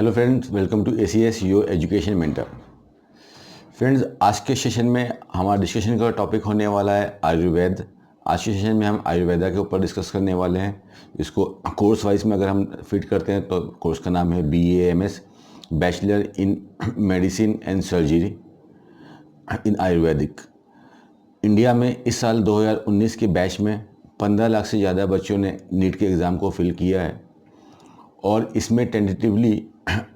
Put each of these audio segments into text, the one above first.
Hello friends, welcome to ACS your education mentor. Friends, आज के session में हमारा डिस्कशन का टॉपिक होने वाला है आयुर्वेद। आज के सेशन में हम आयुर्वेदा के ऊपर डिस्कस करने वाले हैं। इसको कोर्स वाइज में अगर हम फिट करते हैं तो कोर्स का नाम है BAMS, bachelor in medicine and surgery in Ayurvedic. India में इस साल 2019 के बैच में 15 लाख से ज़्यादा बच्चों ने नीट के एग्ज़ाम को फिल किया है और इसमें टेंटेटिवली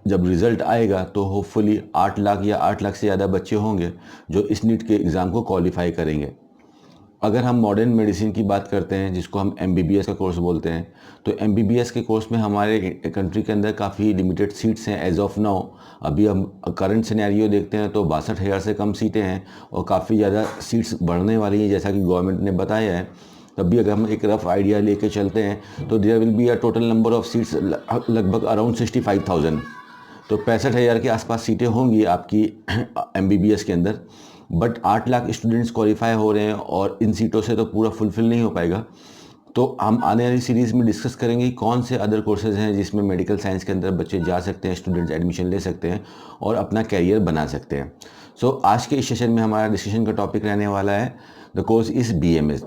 जब रिज़ल्ट आएगा तो होपफुली 8 लाख या 8 लाख से ज़्यादा बच्चे होंगे जो इस नीट के एग्ज़ाम को क्वालिफाई करेंगे। अगर हम मॉडर्न मेडिसिन की बात करते हैं, जिसको हम MBBS का कोर्स बोलते हैं, तो MBBS के कोर्स में हमारे कंट्री के अंदर काफ़ी लिमिटेड सीट्स हैं एज ऑफ नाउ। अभी हम करंट सिनेरियो देखते हैं तो 62,000 से कम सीटें हैं और काफ़ी ज़्यादा सीट्स बढ़ने वाली हैं जैसा कि गवर्नमेंट ने बताया है। तब भी अगर हम एक रफ आइडिया लेके चलते हैं तो there will be a total number of seats लगभग अराउंड 65,000। तो 65,000 के आसपास सीटें होंगी आपकी MBBS के अंदर। बट 8 लाख स्टूडेंट्स क्वालिफाई हो रहे हैं और इन सीटों से तो पूरा फुलफिल नहीं हो पाएगा। तो हम आने वाली सीरीज़ में डिस्कस करेंगे कौन से अदर कोर्सेज हैं जिसमें मेडिकल साइंस के अंदर बच्चे जा सकते हैं, स्टूडेंट्स एडमिशन ले सकते हैं और अपना कैरियर बना सकते हैं। सो आज के इस सेशन में हमारा डिस्कशन का टॉपिक रहने वाला है द कोर्स इज़ BMS।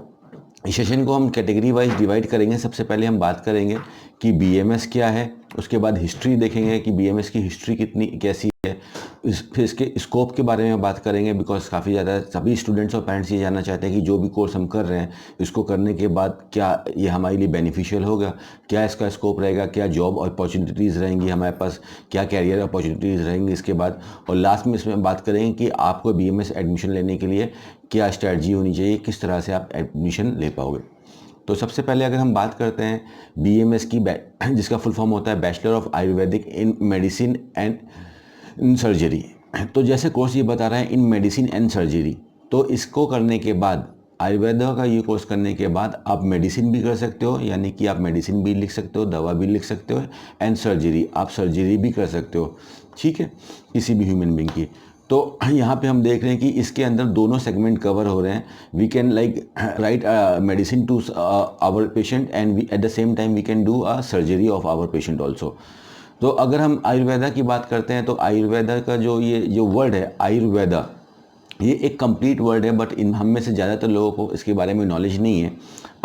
इस सेशन को हम कैटेगरी वाइज डिवाइड करेंगे। सबसे पहले हम बात करेंगे कि BMS क्या है, उसके बाद हिस्ट्री देखेंगे कि BMS की हिस्ट्री कितनी कैसी है, फिर इसके स्कोप के बारे में बात करेंगे बिकॉज काफ़ी ज़्यादा सभी स्टूडेंट्स और पेरेंट्स ये जानना चाहते हैं कि जो भी कोर्स हम कर रहे हैं इसको करने के बाद क्या ये हमारे लिए बेनिफिशियल होगा, क्या इसका स्कोप रहेगा, क्या जॉब अपॉर्चुनिटीज़ रहेंगी हमारे पास, क्या कैरियर अपॉर्चुनिटीज़ रहेंगी इसके बाद। और लास्ट में इसमें बात करेंगे कि आपको BMS एडमिशन लेने के लिए क्या स्ट्रैटेजी होनी चाहिए, किस तरह से आप एडमिशन ले पाओगे। तो सबसे पहले अगर हम बात करते हैं BMS की, जिसका फुल फॉर्म होता है bachelor of Ayurvedic in medicine and in surgery. तो जैसे कोर्स ये बता रहा है इन मेडिसिन एंड सर्जरी, तो इसको करने के बाद आयुर्वेदा का ये कोर्स करने के बाद आप मेडिसिन भी कर सकते हो, यानी कि आप मेडिसिन भी लिख सकते हो, दवा भी लिख सकते हो, एंड सर्जरी आप सर्जरी भी कर सकते हो, ठीक है, किसी भी ह्यूमन बींग की। तो यहाँ पे हम देख रहे हैं कि इसके अंदर दोनों सेगमेंट कवर हो रहे हैं। We can like write medicine to our patient and at the same time we can do a surgery of our patient also. तो अगर हम आयुर्वेदा की बात करते हैं तो आयुर्वेदा का जो वर्ड है आयुर्वेदा, ये एक कंप्लीट वर्ड है बट इन हम में से ज़्यादातर लोगों को इसके बारे में नॉलेज नहीं है।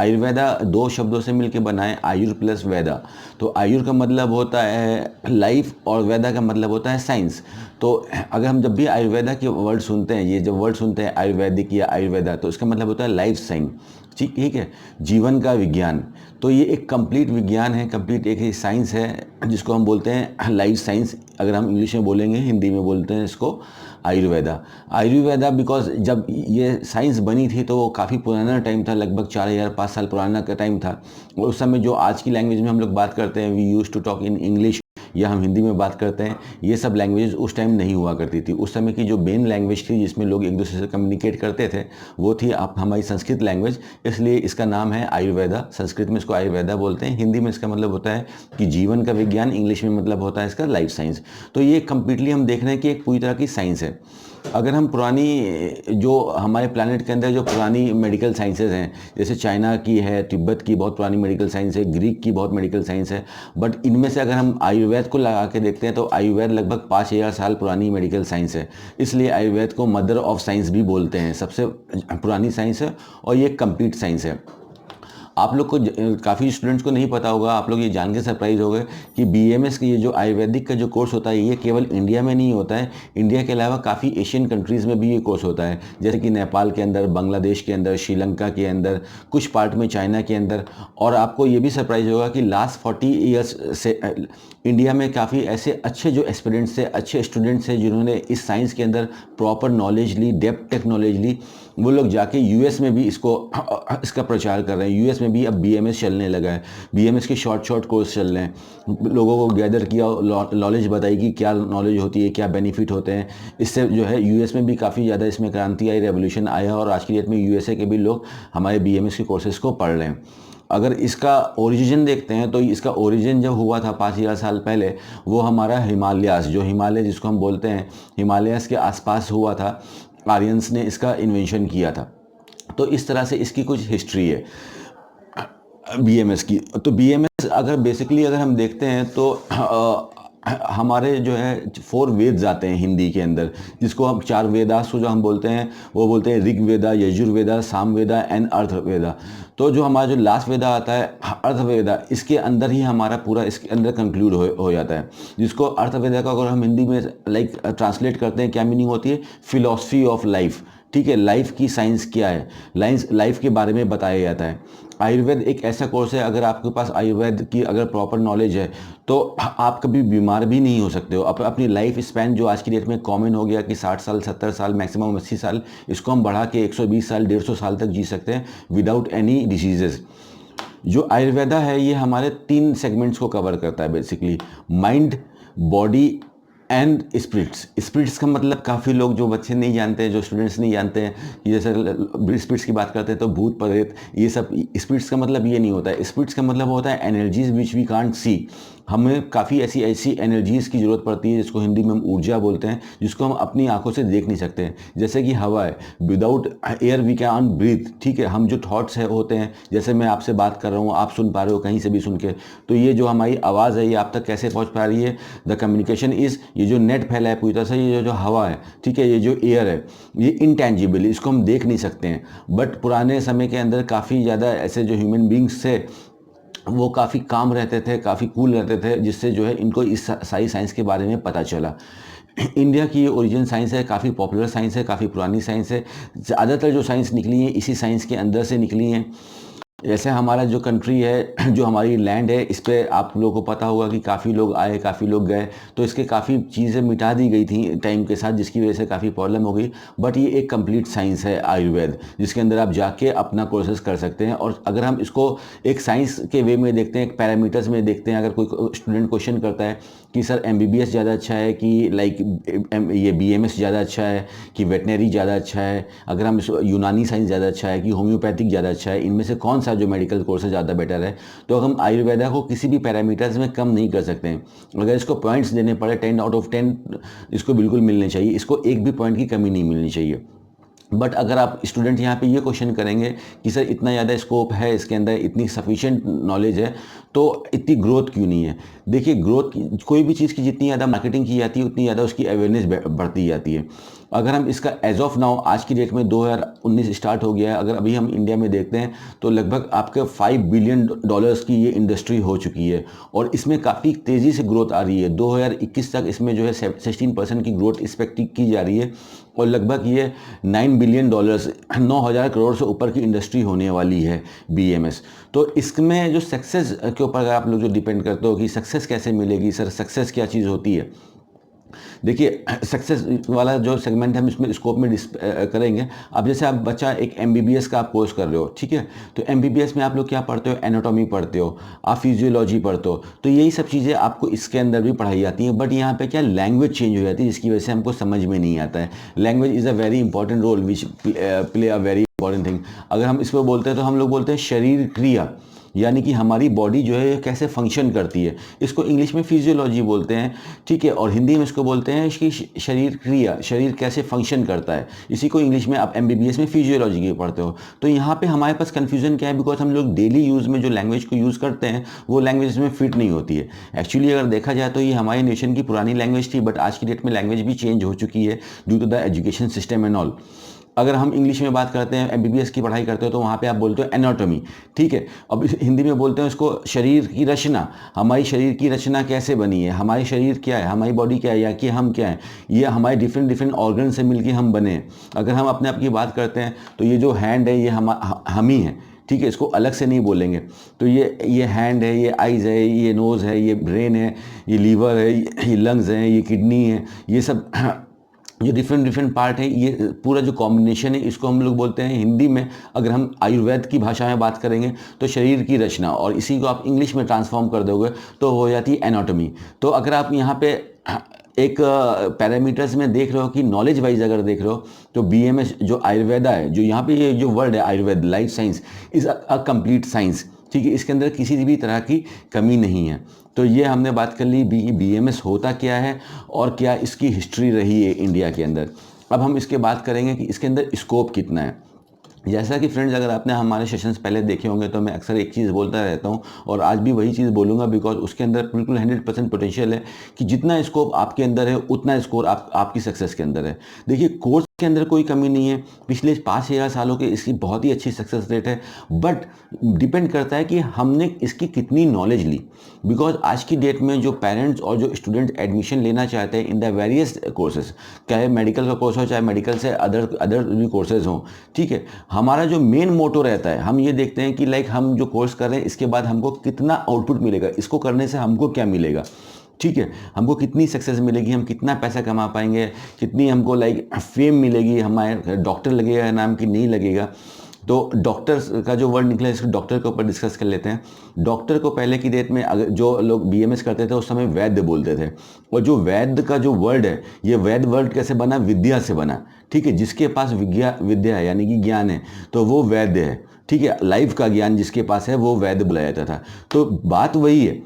आयुर्वेदा दो शब्दों से मिलकर बना है, आयुर प्लस वेदा। तो आयुर का मतलब होता है लाइफ और वेदा का मतलब होता है साइंस। तो अगर हम जब भी आयुर्वेदा के वर्ड सुनते हैं, ये जब वर्ड सुनते हैं आयुर्वेदिक या आयुर्वेदा, तो इसका मतलब होता है लाइफ साइंस, ठीक है, जीवन का विज्ञान। तो ये एक कंप्लीट विज्ञान है, कंप्लीट एक साइंस है जिसको हम बोलते हैं लाइफ साइंस। अगर हम इंग्लिश में बोलेंगे, हिंदी में बोलते हैं इसको आयुर्वेदा। आयुर्वेदा बिकॉज जब ये साइंस बनी थी तो वो काफ़ी पुराना टाइम था, लगभग 4,000-5 साल पुराना का टाइम था। और उस समय जो आज की लैंग्वेज में हम लोग बात करते हैं, we use to talk in English, या हम हिंदी में बात करते हैं, ये सब लैंग्वेज उस टाइम नहीं हुआ करती थी। उस समय की जो मेन लैंग्वेज थी जिसमें लोग एक दूसरे से कम्युनिकेट करते थे वो थी आप हमारी संस्कृत लैंग्वेज, इसलिए इसका नाम है आयुर्वेदा। संस्कृत में इसको आयुर्वेदा बोलते हैं, हिंदी में इसका मतलब होता है कि जीवन का विज्ञान, इंग्लिश में मतलब होता है इसका लाइफ साइंस। तो ये कम्प्लीटली हम देख रहे हैं कि एक पूरी तरह की साइंस है। अगर हम पुरानी जो हमारे प्लानट के अंदर जो पुरानी मेडिकल साइंसेज हैं, जैसे चाइना की है, तिब्बत की बहुत पुरानी मेडिकल साइंस है, ग्रीक की बहुत मेडिकल साइंस है, बट इनमें से अगर हम आयुर्वेद को लगा के देखते हैं तो आयुर्वेद लगभग 5,000 साल पुरानी मेडिकल साइंस है। इसलिए आयुर्वेद को मदर ऑफ साइंस भी बोलते हैं, सबसे पुरानी साइंस है और ये कंप्लीट साइंस है। आप लोग को काफ़ी स्टूडेंट्स को नहीं पता होगा, आप लोग ये जान के सरप्राइज हो गए कि BMS का ये जो आयुर्वेदिक का जो कोर्स होता है ये केवल इंडिया में नहीं होता है, इंडिया के अलावा काफ़ी एशियन कंट्रीज़ में भी ये कोर्स होता है, जैसे कि नेपाल के अंदर, बांग्लादेश के अंदर, श्रीलंका के अंदर, कुछ पार्ट में चाइना के अंदर। और आपको ये भी सरप्राइज होगा कि लास्ट 40 ईयर्स से इंडिया में काफ़ी ऐसे अच्छे जो एस्पिरेंट्स थे, अच्छे स्टूडेंट्स हैं जिन्होंने इस साइंस के अंदर प्रॉपर नॉलेज ली, डेप्थ टेक नॉलेज ली, वो लोग जाके US में भी इसका प्रचार कर रहे हैं। US में भी अब BMS चलने लगा है, BMS के शॉर्ट कोर्स चल रहे हैं। लोगों को गैदर किया, नॉलेज बताई कि क्या नॉलेज होती है, क्या बेनिफिट होते हैं। इससे जो है US में भी काफ़ी ज़्यादा इसमें क्रांति आई, रेवोल्यूशन आया और आज की डेट में USA के भी लोग हमारे BMS के कोर्सेज़ को पढ़ रहे हैं। अगर इसका ओरिजिन देखते हैं तो इसका ओरिजिन जब हुआ था 5,000 साल पहले, वो हमारा हिमालयास, जो हिमालय जिसको हम बोलते हैं, हिमालयास के आसपास हुआ था। आर्यंस ने इसका इन्वेंशन किया था। तो इस तरह से इसकी कुछ हिस्ट्री है BMS की। तो BMS अगर बेसिकली अगर हम देखते हैं तो हमारे जो है 4 वेद्स आते हैं हिंदी के अंदर, जिसको हम 4 वेदास जो हम बोलते हैं, वो बोलते हैं ऋग्वेदा, यजुर्वेदा, सामवेदा एंड अर्थवेदा। तो जो हमारा जो लास्ट वेदा आता है अर्थवेदा, इसके अंदर ही हमारा पूरा इसके अंदर कंक्लूड हो जाता है, जिसको अर्थवेदा का अगर हम हिंदी में ट्रांसलेट करते हैं, क्या मीनिंग होती है? Philosophy of life. ठीक है, लाइफ की साइंस क्या है, लाइफ के बारे में बताया जाता है। आयुर्वेद एक ऐसा कोर्स है, अगर आपके पास आयुर्वेद की अगर प्रॉपर नॉलेज है तो आप कभी बीमार भी नहीं हो सकते हो। अपनी लाइफ स्पैन जो आज की डेट में कॉमन हो गया कि 60 साल, 70 साल, मैक्सिमम 80 साल, इसको हम बढ़ा के 120 साल, 150 साल तक जी सकते हैं विदाउट एनी डिसीजेज। जो आयुर्वेदा है ये हमारे 3 सेगमेंट्स को कवर करता है basically, mind, body and spirits. Spirits का मतलब काफ़ी लोग, जो बच्चे नहीं जानते हैं, जो स्टूडेंट्स नहीं जानते हैं, कि जैसे स्पिरिट्स की बात करते हैं तो भूत प्रेत ये सब, स्पिरिट्स का मतलब ये नहीं होता है। स्पिरिट्स का मतलब होता है energies which we can't see. हमें काफ़ी ऐसी एनर्जीज़ की ज़रूरत पड़ती है, जिसको हिंदी में हम ऊर्जा बोलते हैं, जिसको हम अपनी आंखों से देख नहीं सकते हैं। जैसे कि हवा है, without air we can breathe. ठीक है, हम जो थॉट्स होते हैं, जैसे मैं आपसे बात कर रहा हूँ, आप सुन पा रहे हो कहीं से भी सुन के, तो ये जो हमारी आवाज़ है ये आप तक कैसे पहुँच पा रही है? द कम्युनिकेशन इज़, ये जो नेट फैला है पूरी तरह से, ये जो हवा है, ठीक है, ये जो एयर है, ये इनटेंजिबल, इसको हम देख नहीं सकते हैं। बट पुराने समय के अंदर काफ़ी ज़्यादा ऐसे जो ह्यूमन बींग्स थे, वो काफ़ी काम रहते थे, काफ़ी कूल रहते थे, जिससे जो है इनको इस सारी साइंस के बारे में पता चला। इंडिया की ये ओरिजिन साइंस है, काफ़ी पॉपुलर साइंस है, काफ़ी पुरानी साइंस है। ज़्यादातर जो साइंस निकली है इसी साइंस के अंदर से निकली हैं। जैसे हमारा जो कंट्री है, जो हमारी लैंड है, इस पे आप लोगों को पता होगा कि काफ़ी लोग आए, काफ़ी लोग गए, तो इसके काफ़ी चीज़ें मिटा दी गई थी टाइम के साथ, जिसकी वजह से काफ़ी प्रॉब्लम हो गई। बट ये एक कंप्लीट साइंस है आयुर्वेद, जिसके अंदर आप जाके अपना कोर्सेज कर सकते हैं। और अगर हम इसको एक साइंस के वे में देखते हैं, एक पैरामीटर्स में देखते हैं, अगर कोई स्टूडेंट क्वेश्चन करता है कि सर MBBS ज़्यादा अच्छा है कि ये BMS ज़्यादा अच्छा है कि वेटनरी ज़्यादा अच्छा है, अगर हम यूनानी साइंस ज़्यादा अच्छा है कि होम्योपैथिक ज़्यादा अच्छा है, इनमें से कौन सा जो मेडिकल कोर्स है ज़्यादा बेटर है, तो हम आयुर्वेदा को किसी भी पैरामीटर्स में कम नहीं कर सकते हैं। अगर इसको पॉइंट्स देने पड़े 10 आउट ऑफ 10 इसको बिल्कुल मिलने चाहिए, इसको एक भी पॉइंट की कमी नहीं मिलनी चाहिए। बट अगर आप स्टूडेंट यहाँ पे ये क्वेश्चन करेंगे कि सर इतना ज़्यादा स्कोप है इसके अंदर, इतनी सफिशिएंट नॉलेज है, तो इतनी ग्रोथ क्यों नहीं है? देखिए, ग्रोथ कोई भी चीज़ की जितनी ज़्यादा मार्केटिंग की जाती है, उतनी ज़्यादा उसकी अवेयरनेस बढ़ती जाती है। अगर हम इसका एज ऑफ नाउ, आज की डेट में 2019 स्टार्ट हो गया है, अगर अभी हम इंडिया में देखते हैं तो लगभग आपके $5 बिलियन की ये इंडस्ट्री हो चुकी है, और इसमें काफ़ी तेज़ी से ग्रोथ आ रही है। 2021 तक इसमें जो है 16% की ग्रोथ एक्सपेक्ट की जा रही है, और लगभग ये $9 बिलियन 9,000 करोड़ से ऊपर की इंडस्ट्री होने वाली है BMS। तो इसमें जो सक्सेस के ऊपर अगर आप लोग जो डिपेंड करते हो कि सक्सेस कैसे मिलेगी, सर सक्सेस क्या चीज़ होती है, देखिए सक्सेस वाला जो सेगमेंट हम इसमें स्कोप में करेंगे। अब जैसे आप बच्चा एक MBBS का आप कोर्स कर रहे हो, ठीक है, तो MBBS में आप लोग क्या पढ़ते हो? एनाटॉमी पढ़ते हो, आप फिजियोलॉजी पढ़ते हो, तो यही सब चीज़ें आपको इसके अंदर भी पढ़ाई जाती हैं। बट यहाँ पे क्या लैंग्वेज चेंज हो जाती है, जिसकी वजह से हमको समझ में नहीं आता है। Language is a very important role which play a very important thing. अगर हम इस पर बोलते हैं तो हम लोग बोलते हैं शरीर क्रिया, यानी कि हमारी बॉडी जो है कैसे फंक्शन करती है, इसको इंग्लिश में फिजियोलॉजी बोलते हैं, ठीक है, और हिंदी में इसको बोलते हैं इसकी शरीर क्रिया, शरीर कैसे फंक्शन करता है, इसी को इंग्लिश में आप MBBS में फिजियोलॉजी के पढ़ते हो। तो यहाँ पे हमारे पास कन्फ्यूजन क्या है? बिकॉज हम लोग डेली यूज़ में जो लैंग्वेज को यूज़ करते हैं वो लैंग्वेज में फिट नहीं होती है। एक्चुअली अगर देखा जाए तो ये हमारे नेशन की पुरानी लैंग्वेज थी, बट आज की डेट में लैंग्वेज भी चेंज हो चुकी है due to the education system and all. अगर हम इंग्लिश में बात करते हैं, MBBS की पढ़ाई करते हो, तो वहाँ पे आप बोलते हो एनाटॉमी, ठीक है। अब हिंदी में बोलते हैं उसको शरीर की रचना, हमारी शरीर की रचना कैसे बनी है, हमारी शरीर क्या है, हमारी बॉडी क्या है, या कि हम क्या है, ये हमारे डिफरेंट ऑर्गन से मिलके हम बने हैं। अगर हम अपने आप की बात करते हैं तो ये जो हैंड है ये हम ही हैं, ठीक है, इसको अलग से नहीं बोलेंगे। तो ये हैंड है, ये आइज़ है, ये नोज़ है, ये ब्रेन है, ये लीवर है, ये लंग्स हैं, ये किडनी है, ये सब जो डिफरेंट पार्ट है, ये पूरा जो कॉम्बिनेशन है, इसको हम लोग बोलते हैं हिंदी में, अगर हम आयुर्वेद की भाषा में बात करेंगे तो शरीर की रचना, और इसी को आप इंग्लिश में ट्रांसफॉर्म कर दोगे तो हो जाती है एनाटॉमी। तो अगर आप यहाँ पे एक पैरामीटर्स में देख रहे हो कि नॉलेज वाइज अगर देख रहे हो, तो BMS जो आयुर्वेदा है, जो यहाँ पे ये जो वर्ड है Ayurveda, life science is a complete science, ठीक है, इसके अंदर किसी भी तरह की कमी नहीं है। तो ये हमने बात कर ली BMS होता क्या है और क्या इसकी हिस्ट्री रही है इंडिया के अंदर। अब हम इसके बात करेंगे कि इसके अंदर स्कोप कितना है। जैसा कि फ्रेंड्स, अगर आपने हमारे सेशंस पहले देखे होंगे तो मैं अक्सर एक चीज़ बोलता रहता हूँ और आज भी वही चीज़ बोलूँगा, बिकॉज उसके अंदर बिल्कुल 100% पोटेंशियल है कि जितना स्कोप आपके अंदर है उतना स्कोर आपकी सक्सेस के अंदर है। देखिए, कोर्स के अंदर कोई कमी नहीं है, पिछले 5 या सालों के इसकी बहुत ही अच्छी सक्सेस रेट है, बट डिपेंड करता है कि हमने इसकी कितनी नॉलेज ली। बिकॉज आज की डेट में जो पेरेंट्स और जो स्टूडेंट एडमिशन लेना चाहते हैं इन द वेरियस कोर्सेज, चाहे मेडिकल का कोर्स हो, चाहे मेडिकल से अदर भी कोर्सेज हों, ठीक है, हमारा जो मेन मोटो रहता है, हम ये देखते हैं कि लाइक हम जो कोर्स कर रहे हैं इसके बाद हमको कितना आउटपुट मिलेगा, इसको करने से हमको क्या मिलेगा, ठीक है, हमको कितनी सक्सेस मिलेगी, हम कितना पैसा कमा पाएंगे, कितनी हमको लाइक फेम मिलेगी, हमारे डॉक्टर लगेगा नाम की नहीं लगेगा। तो डॉक्टर का जो वर्ड निकला है, इसको डॉक्टर के ऊपर डिस्कस कर लेते हैं। डॉक्टर को पहले की डेट में अगर जो लोग बीएमएस करते थे उस समय वैद्य बोलते थे, और जो वैद्य का जो वर्ड है, ये वैद्य वर्ड कैसे बना, विद्या से बना, ठीक है, जिसके पास विद्या है यानी कि ज्ञान है तो वो वैद्य है, ठीक है, लाइफ का ज्ञान जिसके पास है वो वैद्य बुलाया जाता था। तो बात वही है,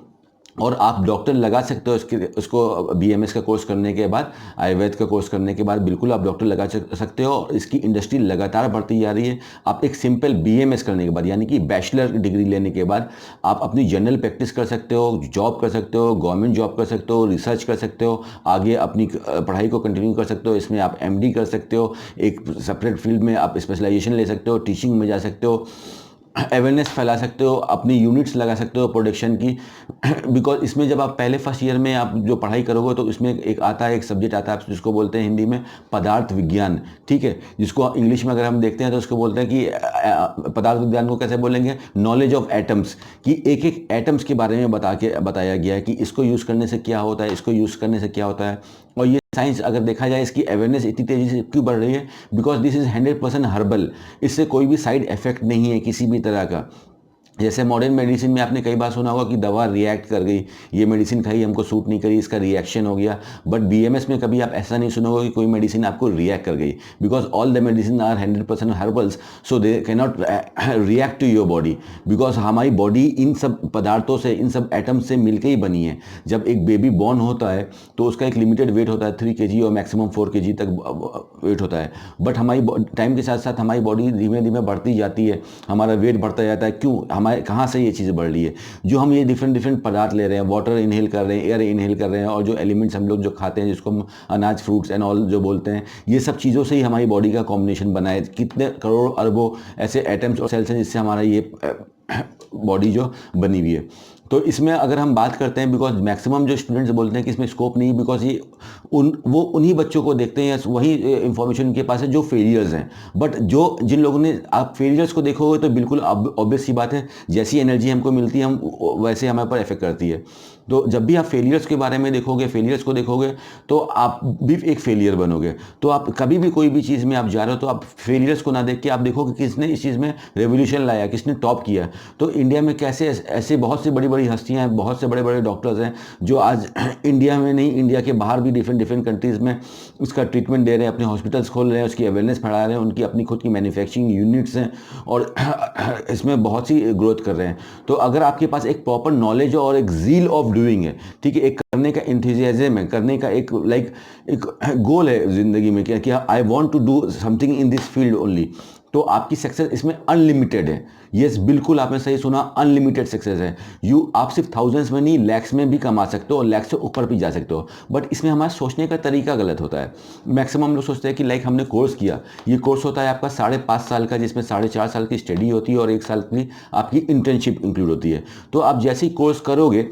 और आप डॉक्टर लगा सकते हो उसको बीएमएस का कोर्स करने के बाद, आयुर्वेद का कोर्स करने के बाद बिल्कुल आप डॉक्टर लगा सकते हो, और इसकी इंडस्ट्री लगातार बढ़ती जा रही है। आप एक सिंपल बीएमएस करने के बाद यानी कि बैचलर डिग्री लेने के बाद आप अपनी जनरल प्रैक्टिस कर सकते हो, जॉब कर सकते हो, गवर्नमेंट जॉब कर सकते हो, रिसर्च कर सकते हो, आगे अपनी पढ़ाई को कंटिन्यू कर सकते हो, इसमें आप एमडी कर सकते हो, एक सेपरेट फील्ड में आप स्पेशलाइजेशन ले सकते हो, टीचिंग में जा सकते हो, अवेयरनेस फैला सकते हो, अपनी यूनिट्स लगा सकते हो प्रोडक्शन की। बिकॉज इसमें जब आप पहले फर्स्ट ईयर में आप जो पढ़ाई करोगे तो इसमें एक आता है, एक सब्जेक्ट आता है जिसको बोलते हैं हिंदी में पदार्थ विज्ञान, ठीक है, जिसको इंग्लिश में अगर हम देखते हैं तो उसको बोलते हैं कि पदार्थ विज्ञान को कैसे बोलेंगे, नॉलेज ऑफ एटम्स, कि एक एक एटम्स के बारे में बताया गया है कि इसको यूज़ करने से क्या होता है, इसको यूज़ करने से क्या होता है। और ये साइंस अगर देखा जाए, इसकी अवेयरनेस इतनी तेज़ी से क्यों बढ़ रही है, बिकॉज दिस इज़ 100% हर्बल, इससे कोई भी साइड इफेक्ट नहीं है किसी भी तरह का। जैसे मॉडर्न मेडिसिन में आपने कई बार सुना होगा कि दवा रिएक्ट कर गई, ये मेडिसिन खाई हमको सूट नहीं करी, इसका रिएक्शन हो गया, बट बीएमएस में कभी आप ऐसा नहीं सुनोगे कि कोई मेडिसिन आपको रिएक्ट कर गई, because all the medicine are 100% herbals, so they can not react to your body, because हमारी बॉडी इन सब पदार्थों से, इन सब एटम्स से मिलकर ही बनी है। जब एक बेबी बॉर्न होता है तो उसका एक लिमिटेड वेट होता है, 3 kg और मैक्सिमम 4 kg तक वेट होता है, बट हमारी टाइम के साथ साथ हमारी बॉडी धीमे धीमे बढ़ती जाती है, हमारा वेट बढ़ता जाता है। क्यों, हमारे कहाँ से ये चीज़ बढ़ रही है, जो हम ये डिफरेंट पदार्थ ले रहे हैं, वाटर इनहेल कर रहे हैं, एयर इनहेल कर रहे हैं, और जो एलिमेंट्स हम लोग जो खाते हैं जिसको हम अनाज, फ्रूट्स एंड ऑल जो बोलते हैं, ये सब चीज़ों से ही हमारी बॉडी का कॉम्बिनेशन बना है। कितने करोड़ अरबों ऐसे एटम्स और सेल्स हैं जिससे हमारा ये बॉडी जो बनी हुई है। तो इसमें अगर हम बात करते हैं, बिकॉज मैक्सिमम जो स्टूडेंट्स बोलते हैं कि इसमें स्कोप नहीं, बिकॉज ये वो उन्हीं बच्चों को देखते हैं या वही इंफॉर्मेशन उनके पास है जो फेलियर्स हैं। बट जिन लोगों ने, आप फेलियर्स को देखोगे तो बिल्कुल ऑब्वियस सी बात है, जैसी एनर्जी हमको मिलती है हम वैसे हमारे पर इफेक्ट करती है। तो जब भी आप फेलियर्स के बारे में देखोगे, फेलियर्स को देखोगे, तो आप भी एक फेलियर बनोगे। तो आप कभी भी कोई भी चीज़ में आप जा रहे हो तो आप फेलियर्स को ना देख के आप देखो कि किसने इस चीज़ में रेवोल्यूशन लाया, किसने टॉप किया। तो इंडिया में कैसे ऐसे बहुत सी बड़ी बड़ी हस्तियाँ हैं, बहुत से बड़े बड़े डॉक्टर्स हैं जो आज इंडिया में नहीं, इंडिया के बाहर भी डिफरेंट कंट्रीज़ में उसका ट्रीटमेंट दे रहे हैं, अपने हॉस्पिटल्स खोल रहे हैं, उसकी अवेयरनेस फैला रहे हैं, उनकी अपनी खुद की मैन्युफैक्चरिंग यूनिट्स हैं और इसमें बहुत सी ग्रोथ कर रहे हैं। तो अगर आपके पास एक प्रॉपर नॉलेज और एक जील ऑफ डूइंग है, ठीक है, एक करने का इंथुजियाज्म है, करने का एक एक गोल है ज़िंदगी में, क्या कि I want to do something in this field only, तो आपकी सक्सेस इसमें अनलिमिटेड है। यस, बिल्कुल आपने सही सुना, अनलिमिटेड सक्सेस है। आप सिर्फ थाउजेंड्स में नहीं, लैक्स में भी कमा सकते हो और लैक्स से ऊपर भी जा सकते हो। बट इसमें हमारा सोचने का तरीका गलत होता है। मैक्सिमम लोग सोचते हैं कि लाइक हमने कोर्स किया, ये कोर्स होता है आपका 5.5 साल का, जिसमें 4.5 साल की स्टडी होती है और 1 साल की आपकी इंटर्नशिप इंक्लूड होती है। तो आप जैसे ही कोर्स करोगे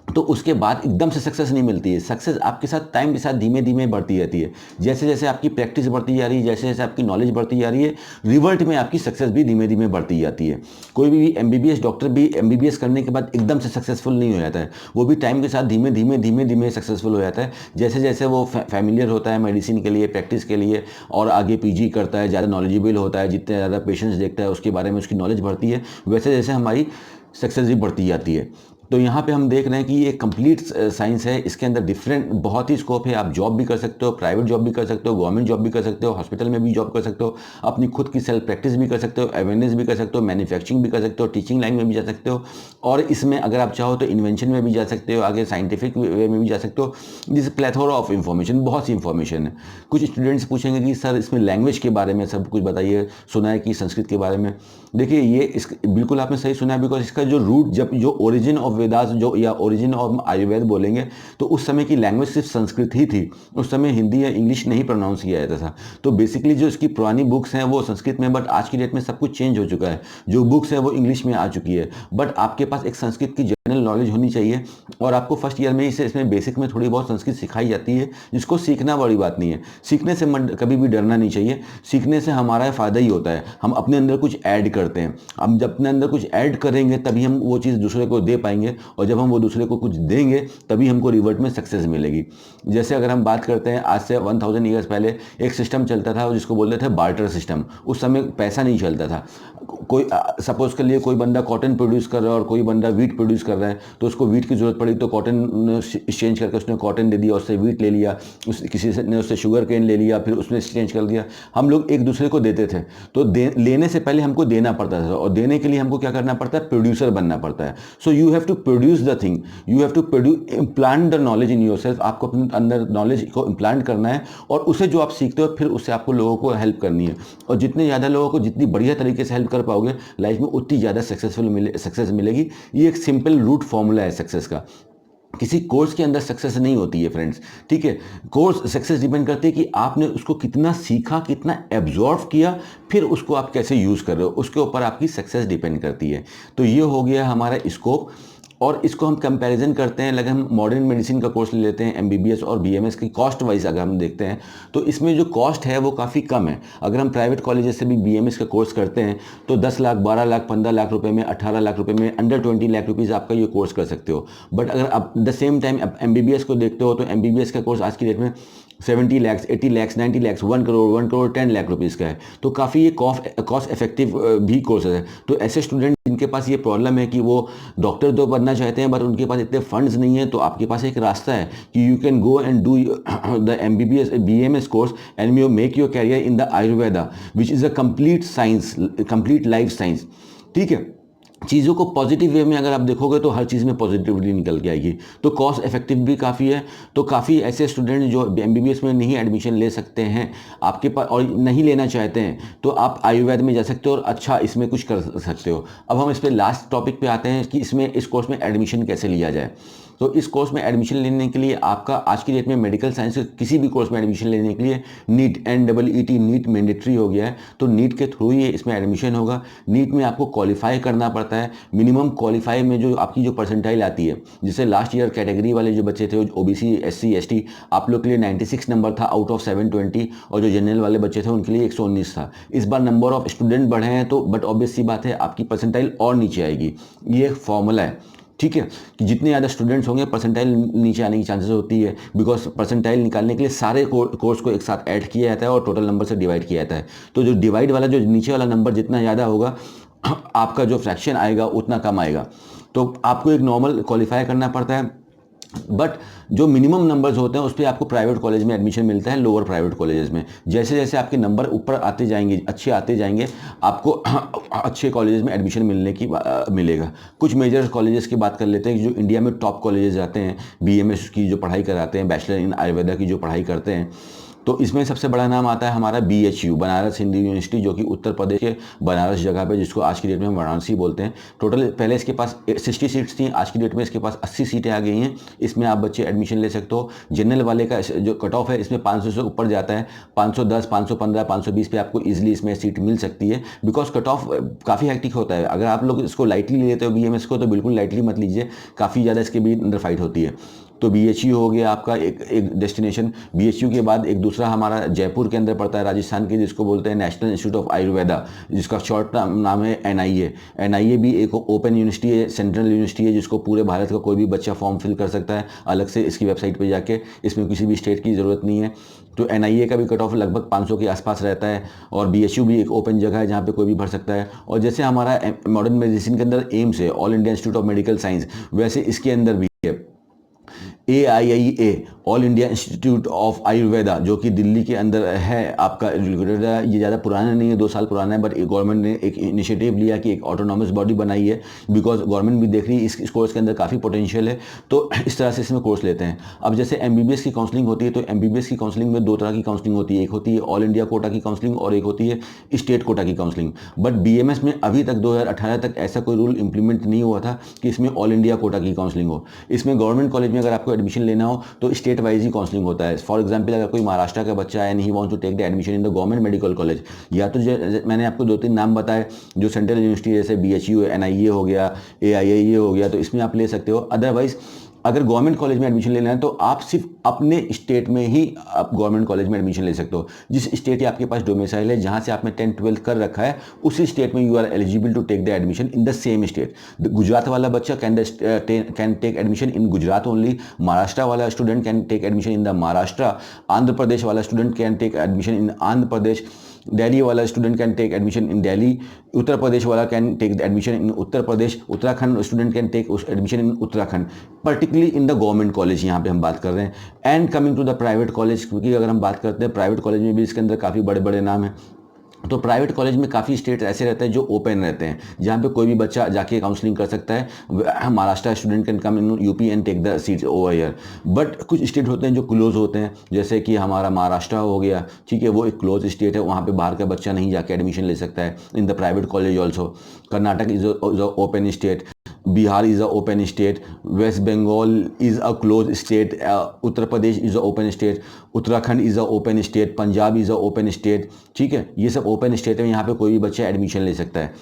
तो उसके बाद एकदम से सक्सेस नहीं मिलती है। सक्सेस आपके साथ टाइम के साथ धीमे धीमे बढ़ती रहती है। जैसे जैसे आपकी प्रैक्टिस बढ़ती जा रही है, जैसे जैसे आपकी नॉलेज बढ़ती जा रही है, रिवर्ट में आपकी सक्सेस भी धीमे धीमे बढ़ती जाती है। कोई भी एमबीबीएस डॉक्टर भी एमबीबीएस करने के बाद एकदम से सक्सेसफुल नहीं हो जाता है, वो भी टाइम के साथ धीमे धीमे सक्सेसफुल हो जाता है। जैसे जैसे वो फैमिलियर होता है मेडिसिन के लिए, प्रैक्टिस के लिए, और आगे पीजी करता है, ज़्यादा नॉलेजेबल होता है, जितने ज़्यादा पेशेंट्स देखता है उसके बारे में उसकी नॉलेज बढ़ती है, वैसे जैसे हमारी सक्सेस भी बढ़ती जाती है। तो यहाँ पे हम देख रहे हैं कि ये कंप्लीट साइंस है, इसके अंदर डिफरेंट बहुत ही स्कोप है। आप जॉब भी कर सकते हो, प्राइवेट जॉब भी कर सकते हो, गवर्नमेंट जॉब भी कर सकते हो, हॉस्पिटल में भी जॉब कर सकते हो, अपनी खुद की सेल्फ प्रैक्टिस भी कर सकते हो, अवेयरनेस भी कर सकते हो, मैन्युफैक्चरिंग भी कर सकते हो, टीचिंग लाइन में भी जा सकते हो, और इसमें अगर आप चाहो तो इन्वेंशन में भी जा सकते हो, आगे साइंटिफिक वे में भी जा सकते हो। दिस प्लेथोरा ऑफ इन्फॉर्मेशन, बहुत सी इन्फॉर्मेशन है। कुछ स्टूडेंट्स पूछेंगे कि सर इसमें लैंग्वेज के बारे में सब कुछ बताइए, सुना है कि संस्कृत के बारे में। देखिए ये इस बिल्कुल आपने सही सुना है, बिकॉज इसका जो रूट, जब जो ओरिजिन ऑफ वेदास जो या ओरिजिन ऑफ आयुर्वेद बोलेंगे तो उस समय की लैंग्वेज सिर्फ संस्कृत ही थी। उस समय हिंदी या इंग्लिश नहीं प्रोनाउंस किया जाता था। तो बेसिकली जो इसकी पुरानी बुक्स हैं वो संस्कृत में, बट आज की डेट में सब कुछ चेंज हो चुका है। जो बुक्स है वो इंग्लिश में आ चुकी है, बट आपके पास एक संस्कृत की जनरल नॉलेज होनी चाहिए। और आपको फर्स्ट ईयर में इसे इसमें बेसिक में थोड़ी बहुत संस्कृत सिखाई जाती है, जिसको सीखना बड़ी बात नहीं है। सीखने से कभी भी डरना नहीं चाहिए। सीखने से हमारा फ़ायदा ही होता है, हम अपने अंदर कुछ ऐड करते हैं। हम जब अपने अंदर कुछ ऐड करेंगे तभी हम वो चीज़ दूसरे को दे पाएंगे, और जब हम वो दूसरे को कुछ देंगे तभी हमको रिवर्ट में सक्सेस मिलेगी। जैसे अगर हम बात करते हैं, आज से 1000 ईयर्स पहले एक सिस्टम चलता था जिसको बोलते थे बार्टर सिस्टम। उस समय पैसा नहीं चलता था। कोई सपोज कर लिए कोई बंदा कॉटन प्रोड्यूस कर रहा है और कोई बंदा वीट प्रोड्यूस कर रहा है, तो उसको वीट की ज़रूरत पड़ी तो कॉटन एक्सचेंज करके उसने कॉटन दे दिया, उससे वीट ले लिया, किसी ने उससे शुगर केन ले लिया, फिर उसने एक्सचेंज कर दिया। हम लोग एक दूसरे को देते थे। तो लेने से पहले हमको देना पड़ता था, और देने के लिए हमको क्या करना पड़ता है, प्रोड्यूसर बनना पड़ता है। So you have to produce the thing, you have to implant the knowledge in your self. आपको अपने अंदर नॉलेज को इम्प्लांट करना है, और उसे जो आप सीखते हो फिर उससे आपको लोगों को हेल्प करनी है। और जितने ज़्यादा लोगों को जितनी बढ़िया तरीके से हेल्प कर पाओगे लाइफ में, उतनी ज़्यादा सक्सेस मिलेगी। ये एक सिंपल रूट फॉर्मूला है सक्सेस का। किसी कोर्स के अंदर सक्सेस नहीं होती है फ्रेंड्स, ठीक है। कोर्स सक्सेस डिपेंड करती है कि आपने उसको कितना सीखा, कितना एब्जॉर्व किया, फिर उसको आप कैसे यूज़ कर रहे हो, उसके ऊपर आपकी सक्सेस डिपेंड करती है। तो ये हो गया हमारा स्कोप। और इसको हम कंपैरिजन करते हैं, अगर हम मॉडर्न मेडिसिन का कोर्स ले लेते हैं, एमबीबीएस और बीएमएस की कॉस्ट वाइज अगर हम देखते हैं तो इसमें जो कॉस्ट है वो काफ़ी कम है। अगर हम प्राइवेट कॉलेजेस से भी बीएमएस का कोर्स करते हैं तो 10 लाख, 12 लाख, 15 लाख रुपए में, 18 लाख रुपए में, अंडर 20 लाख रुपीज़ आपका ये कोर्स कर सकते हो। बट अगर आप द सेम टाइम एमबीबीएस को देखते हो तो एमबीबीएस का कोर्स आज की डेट में 70 लाख, 80 लाख, 90 लाख, 1 करोड़, 1 करोड़ 10 लाख रुपीज़ का है। तो काफ़ी ये कॉस्ट इफेक्टिव भी कोर्स है। तो ऐसे स्टूडेंट जिनके पास ये प्रॉब्लम है कि वो डॉक्टर तो बनना चाहते हैं बट उनके पास इतने फंड्स नहीं है, तो आपके पास एक रास्ता है कि you can go and do the MBBS BMS course and you make your career in the Ayurveda which is a complete science, complete life science, ठीक है। चीज़ों को पॉजिटिव वे में अगर आप देखोगे तो हर चीज़ में पॉजिटिविटी निकल के आएगी। तो कॉस्ट इफेक्टिव भी काफ़ी है। तो काफ़ी ऐसे स्टूडेंट जो एमबीबीएस में नहीं एडमिशन ले सकते हैं आपके पास और नहीं लेना चाहते हैं, तो आप आयुर्वेद में जा सकते हो और अच्छा इसमें कुछ कर सकते हो। अब हम इस पर लास्ट टॉपिक पे आते हैं कि इसमें इस कोर्स में एडमिशन कैसे लिया जाए। तो इस कोर्स में एडमिशन लेने के लिए आपका आज की डेट में मेडिकल साइंस के किसी भी कोर्स में एडमिशन लेने के लिए नीट NEET नीट मैंडेटरी हो गया है। तो नीट के थ्रू ही इसमें एडमिशन होगा। नीट में आपको क्वालिफाई करना पड़ता है। मिनिमम क्वालिफाई में जो आपकी जो परसेंटाइल आती है, जैसे लास्ट ईयर कैटेगरी वाले जो बच्चे थे, OBC SC ST, आप लोग के लिए 96 नंबर था आउट ऑफ 720, और जो जनरल वाले बच्चे थे उनके लिए 119 था। इस बार नंबर ऑफ स्टूडेंट बढ़े हैं तो बट ऑब्वियस सी बात है आपकी परसेंटाइल और नीचे आएगी। ये एक फॉर्मूला है, ठीक है, कि जितने ज़्यादा स्टूडेंट्स होंगे परसेंटाइल नीचे आने की चांसेस होती है। बिकॉज परसेंटाइल निकालने के लिए सारे कोर्स को एक साथ ऐड किया जाता है और टोटल नंबर से डिवाइड किया जाता है। तो जो डिवाइड वाला जो नीचे वाला नंबर जितना ज़्यादा होगा आपका जो फ्रैक्शन आएगा उतना कम आएगा। तो आपको एक नॉर्मल क्वालिफाई करना पड़ता है, बट जो मिनिमम नंबर्स होते हैं उस पर आपको प्राइवेट कॉलेज में एडमिशन मिलता है, लोअर प्राइवेट कॉलेजेस में। जैसे जैसे आपके नंबर ऊपर आते जाएंगे, अच्छे आते जाएंगे, आपको अच्छे कॉलेजेस में एडमिशन मिलने की मिलेगा। कुछ मेजर कॉलेजेस की बात कर लेते हैं जो इंडिया में टॉप कॉलेजेस आते हैं, BMS की जो पढ़ाई कराते हैं, बैचलर इन आयुर्वेदा की जो पढ़ाई करते हैं। तो इसमें सबसे बड़ा नाम आता है हमारा BHU, बनारस हिंदू यूनिवर्सिटी, जो कि उत्तर प्रदेश के बनारस जगह पे, जिसको आज की डेट में हम वाराणसी बोलते हैं। टोटल पहले इसके पास 60 सीट्स थी, आज की डेट में इसके पास 80 सीटें आ गई हैं। इसमें आप बच्चे एडमिशन ले सकते हो। जनरल वाले का जो कट ऑफ है इसमें 500 से ऊपर जाता है, 510, 515, 520 पे आपको ईजिली इसमें सीट मिल सकती है। बिकॉज कट ऑफ काफ़ी हैक्टिक होता है। अगर आप लोग इसको लाइटली लेते हो BMS को, तो बिल्कुल लाइटली मत लीजिए, काफ़ी ज़्यादा इसके भी अंदर फाइट होती है। तो BHU हो गया आपका एक डेस्टिनेशन। BHU के बाद एक दूसरा हमारा जयपुर के अंदर पड़ता है राजस्थान के, जिसको बोलते हैं नेशनल इंस्टीट्यूट ऑफ आयुर्वेदा, जिसका शॉर्ट नाम है NIA। NIA भी एक ओपन यूनिवर्सिटी है, सेंट्रल यूनिवर्सिटी है, जिसको पूरे भारत का कोई भी बच्चा फॉर्म फिल कर सकता है अलग से इसकी वेबसाइट पर जाके, इसमें किसी भी स्टेट की ज़रूरत नहीं है। तो NIA का भी कट ऑफ लगभग 500 के आसपास रहता है, और BHU भी एक ओपन जगह है जहाँ पे कोई भी भर सकता है। और जैसे हमारा मॉडर्न मेडिसिन के अंदर एम्स है, all India institute of medical science, वैसे इसके अंदर भी है AIIA, all India institute of Ayurveda, जो कि दिल्ली के अंदर है आपका। ये ज़्यादा पुराना नहीं है, 2 साल पुराना है, बट गवर्नमेंट ने एक इनिशिएटिव लिया कि एक ऑटोनॉमस बॉडी बनाई है, बिकॉज गवर्नमेंट भी देख रही है इस कोर्स के अंदर काफ़ी पोटेंशियल है, तो इस तरह से इसमें कोर्स लेते हैं। अब जैसे MBBS की काउंसलिंग होती है, तो MBBS की काउंसलिंग में 2 तरह की काउंसलिंग होती है, एक होती है ऑल इंडिया कोटा की काउंसलिंग और एक होती है स्टेट कोटा की काउंसलिंग। बट BMS में अभी तक 2018 तक ऐसा कोई रूल इंप्लीमेंट नहीं हुआ था कि इसमें ऑल इंडिया कोटा की काउंसलिंग हो। इसमें गवर्नमेंट कॉलेज में अगर आपको एडमिशन लेना हो तो स्टेट वाइज ही काउंसलिंग होता है। फॉर एग्जांपल, अगर कोई महाराष्ट्र का बच्चा है and he wants to take the admission in the government medical college, या तो मैंने आपको 2-3 नाम बताए जो सेंट्रल यूनिवर्सिटी जैसे BHU, NIA हो गया, AIIA हो गया, तो इसमें आप ले सकते हो। अदरवाइज अगर गवर्नमेंट कॉलेज में एडमिशन लेना है तो आप सिर्फ अपने स्टेट में ही आप गवर्नमेंट कॉलेज में एडमिशन ले सकते हो। जिस स्टेट या आपके पास डोमिसाइल है, जहां से आपने 10th-12th कर रखा है, उसी स्टेट में you are eligible to take the admission in the same state. Gujarat वाला बच्चा can take admission in Gujarat only, Maharashtra वाला student can take admission in the Maharashtra, Andhra Pradesh वाला student can take admission in Andhra Pradesh, Delhi वाला student can take admission in Delhi, Uttar Pradesh वाला can take admission in Uttar Pradesh, Uttarakhand student can take admission in Uttarakhand, particularly in the government college यहाँ पे हम बात कर रहे हैं। And coming to the private college, क्योंकि अगर हम बात करते हैं प्राइवेट कॉलेज में भी इसके अंदर काफ़ी बड़े बड़े नाम हैं, तो प्राइवेट कॉलेज में काफ़ी स्टेट ऐसे रहते हैं जो ओपन रहते हैं, जहाँ पे कोई भी बच्चा जाके काउंसलिंग कर सकता है। Maharashtra student can come in UP and take the seat over here. But कुछ स्टेट होते हैं जो क्लोज होते हैं, जैसे कि हमारा महाराष्ट्र हो गया, ठीक है, वो एक क्लोज स्टेट है, वहाँ पे बाहर का बच्चा नहीं जाके एडमिशन ले सकता है in the private college also. Karnataka is a open state, Bihar is a open state, West Bengal is a closed state, Uttar Pradesh is a open state, Uttarakhand is a open state, Punjab is a open state, ठीक है, ये सब open state है, यहाँ पे कोई भी बच्चा एडमिशन ले सकता है।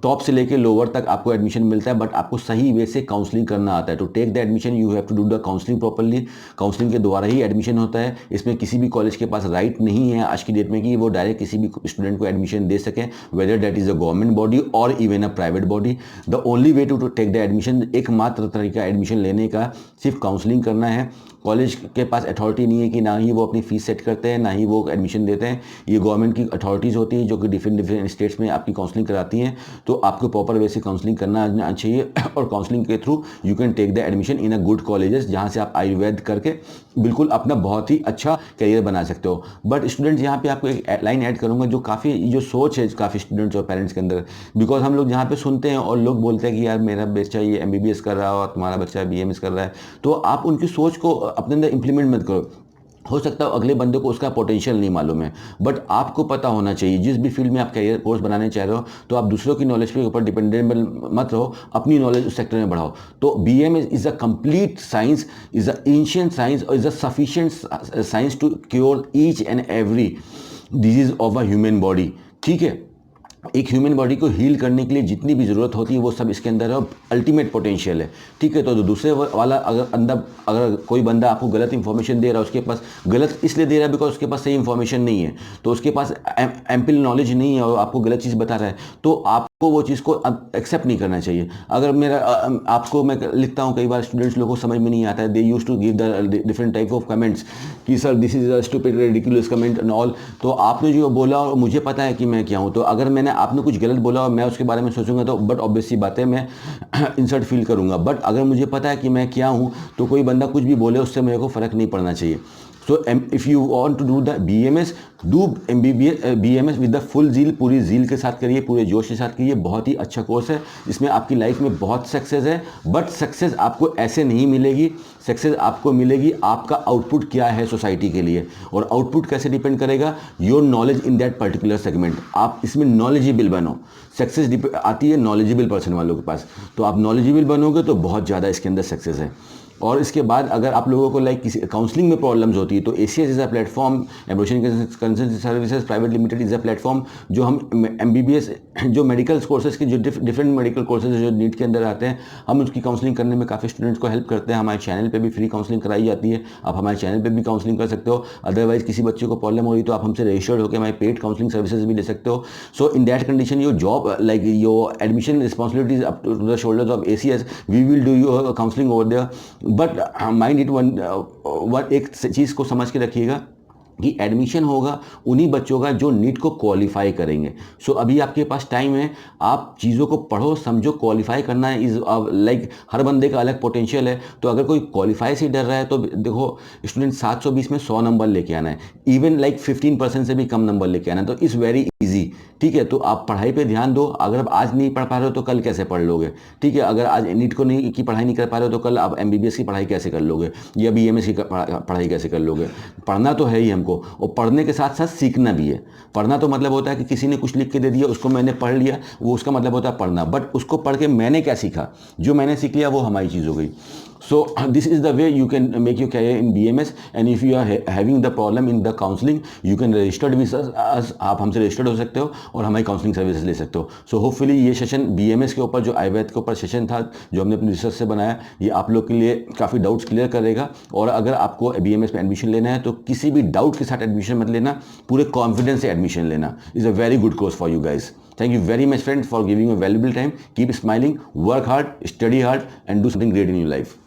टॉप से लेके लोअर तक आपको एडमिशन मिलता है, बट आपको सही वे से काउंसलिंग करना आता है। To take the admission you have to do the counselling properly. Counselling के द्वारा ही एडमिशन होता है। इसमें किसी भी कॉलेज के पास राइट नहीं है आज की डेट में कि वो डायरेक्ट किसी भी स्टूडेंट को एडमिशन दे सकें, whether that is a government body और even a private body. The only way to take the admission, एकमात्र तरीका एडमिशन लेने का सिर्फ काउंसलिंग करना है। कॉलेज के पास अथॉरिटी नहीं है कि ना ही वो अपनी फ़ीस सेट करते हैं, ना ही वो एडमिशन देते हैं। ये गवर्नमेंट की अथॉरिटीज़ होती हैं जो कि डिफरेंट स्टेट्स में आपकी काउंसलिंग कराती हैं। तो आपको प्रॉपर वे से काउंसलिंग करना आना चाहिए, और काउंसलिंग के through you can take the admission in a good colleges, जहाँ से आप आयुर्वेद करके बिल्कुल अपना बहुत ही अच्छा करियर बना सकते हो। बट स्टूडेंट्स, यहाँ पे आपको एक लाइन ऐड करूँगा जो काफ़ी जो सोच है काफ़ी स्टूडेंट्स और पेरेंट्स के अंदर, बिकॉज हम लोग जहाँ पे सुनते हैं और लोग बोलते हैं कि यार मेरा बच्चा ये MBBS कर रहा है और तुम्हारा बच्चा BMS कर रहा है, तो आप उनकी सोच को अपने अंदर इंप्लीमेंट मत करो। हो सकता है अगले बंदे को उसका पोटेंशियल नहीं मालूम है, बट आपको पता होना चाहिए जिस भी फील्ड में आप करियर कोर्स बनाने चाह रहे हो, तो आप दूसरों की नॉलेज के ऊपर डिपेंडेबल मत रहो, अपनी नॉलेज उस सेक्टर में बढ़ाओ। तो BMS is a complete science, is a ancient science और is a sufficient science to cure each and every disease of a human body. ठीक है, एक ह्यूमन बॉडी को हील करने के लिए जितनी भी ज़रूरत होती है वो सब इसके अंदर है, अल्टीमेट पोटेंशियल है। ठीक है, तो दूसरे वाला अगर कोई बंदा आपको गलत इंफॉर्मेशन दे रहा है, उसके पास गलत इसलिए दे रहा है बिकॉज उसके पास सही इंफॉर्मेशन नहीं है, तो उसके पास एम्पल नॉलेज नहीं है और आपको गलत चीज़ बता रहा है, तो आपको वो चीज़ को एक्सेप्ट नहीं करना चाहिए। अगर मेरा आपको मैं लिखता हूँ, कई बार स्टूडेंट्स लोगों को समझ में नहीं आता है, they use to give the different type of comments कि sir this is a stupid ridiculous comment and all. तो आपने जो बोला और मुझे पता है कि मैं क्या हूँ, तो अगर आपने कुछ गलत बोला और मैं उसके बारे में सोचूंगा तो बट ऑब्वियस सी बात है मैं इंसल्ट फील करूंगा। बट अगर मुझे पता है कि मैं क्या हूँ, तो कोई बंदा कुछ भी बोले उससे मेरे को फ़र्क नहीं पड़ना चाहिए। So if you want to do the BMS, do BMS with the full zeal, पूरी जील के साथ करिए, पूरे जोश के साथ करिए। बहुत ही अच्छा कोर्स है, इसमें आपकी लाइफ में बहुत सक्सेस है, बट सक्सेस आपको ऐसे नहीं मिलेगी। सक्सेस आपको मिलेगी आपका आउटपुट क्या है सोसाइटी के लिए, और आउटपुट कैसे डिपेंड करेगा, your knowledge in that particular segment. आप इसमें नॉलेजेबल बनो। सक्सेस आती है नॉलेजेबल पर्सन वालों के पास, तो आप नॉलेजेबल बनोगे तो बहुत ज़्यादा इसके अंदर सक्सेस है। और इसके बाद अगर आप लोगों को लाइक किसी काउंसलिंग में प्रॉब्लम्स होती है तो ACS is a platform, Ambrosian consultancy services private limited is a platform, जो हम MBBS जो मेडिकल कोर्सेज के जो डिफरेंट मेडिकल कोर्सेज जो नीट के अंदर आते हैं, हम उसकी काउंसलिंग करने में काफ़ी स्टूडेंट्स को हेल्प करते हैं। हमारे चैनल पे भी फ्री काउंसलिंग कराई जाती है, आप हमारे चैनल पे भी काउंसलिंग कर सकते हो। अदरवाइज किसी बच्चे को प्रॉब्लम हो रही तो आप हमसे रजिस्टर्ड होकर हमारे पेड काउंसलिंग सर्विसेज भी ले सकते हो। So in that condition your job like your admission responsibilities up to the shoulders of ACS, we will do your counselling over there. But mind it one एक चीज़ को समझ के रखिएगा कि एडमिशन होगा उन्हीं बच्चों का जो नीट को क्वालिफाई करेंगे। सो अभी आपके पास टाइम है, आप चीज़ों को पढ़ो समझो। क्वालिफाई करना इज़ लाइक हर बंदे का अलग पोटेंशियल है, तो अगर कोई क्वालिफाई से डर रहा है तो देखो स्टूडेंट 720 में 100 नंबर लेके आना है, इवन लाइक 15% से भी कम नंबर लेके आना है, तो इज़ वेरी ईजी। ठीक है, तो आप पढ़ाई पे ध्यान दो। अगर आप आज नहीं पढ़ पा रहे हो तो कल कैसे पढ़ लोगे? ठीक है, अगर आज नीट को नहीं की पढ़ाई नहीं कर पा रहे हो तो कल आप MBBS की पढ़ाई कैसे कर लोगे, या BMS की पढ़ाई कैसे कर लोगे? पढ़ना तो है ही हमको, और पढ़ने के साथ साथ सीखना भी है। पढ़ना तो मतलब होता है कि किसी ने कुछ लिख के दे दिया, उसको मैंने पढ़ लिया, वो उसका मतलब होता है पढ़ना। बट उसको पढ़ के मैंने क्या सीखा, जो मैंने सीख लिया वो हमारी चीज़ हो गई। So this is the way you can make your career in BMS, and if you are having the problem in the counseling, you can register with us। आप हमसे रजिस्टर्ड हो सकते हो और हमारी काउंसलिंग सर्विसेज ले सकते हो। सो होपफुली ये सेशन BMS के ऊपर जो आयुर्वेद के ऊपर सेशन था जो हमने अपनी रिसर्च से बनाया, ये आप लोग के लिए काफ़ी डाउट्स क्लियर करेगा। और अगर आपको BMS में एडमिशन लेना है तो किसी भी डाउट के साथ एडमिशन मत लेना, पूरे कॉन्फिडेंस से एडमिशन लेना। Is a very good course for you guys. Thank you very much friends for giving a valuable time. Keep smiling, work hard, study hard and do something great in your life.